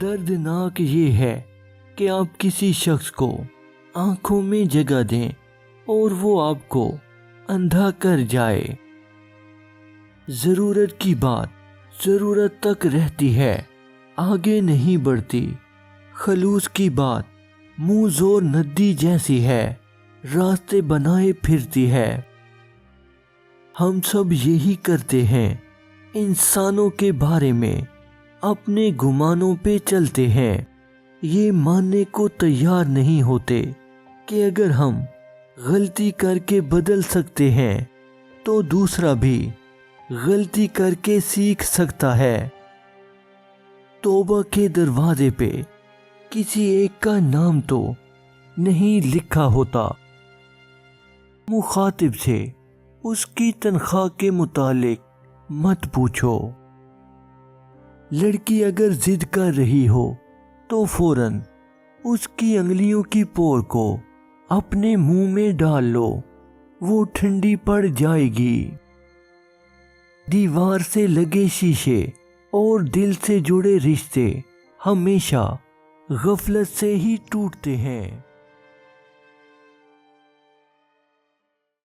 دردناک یہ ہے کہ آپ کسی شخص کو آنکھوں میں جگہ دیں اور وہ آپ کو اندھا کر جائے۔ ضرورت کی بات ضرورت تک رہتی ہے، آگے نہیں بڑھتی۔ خلوص کی بات منہ زور ندی جیسی ہے، راستے بنائے پھرتی ہے۔ ہم سب یہی کرتے ہیں، انسانوں کے بارے میں اپنے گمانوں پہ چلتے ہیں، یہ ماننے کو تیار نہیں ہوتے کہ اگر ہم غلطی کر کے بدل سکتے ہیں تو دوسرا بھی غلطی کر کے سیکھ سکتا ہے۔ توبہ کے دروازے پہ کسی ایک کا نام تو نہیں لکھا ہوتا۔ مخاطب سے اس کی تنخواہ کے متعلق مت پوچھو۔ لڑکی اگر ضد کر رہی ہو تو فوراً اس کی انگلیوں کی پور کو اپنے منہ میں ڈال لو، وہ ٹھنڈی پڑ جائے گی۔ دیوار سے لگے شیشے اور دل سے جڑے رشتے ہمیشہ غفلت سے ہی ٹوٹتے ہیں۔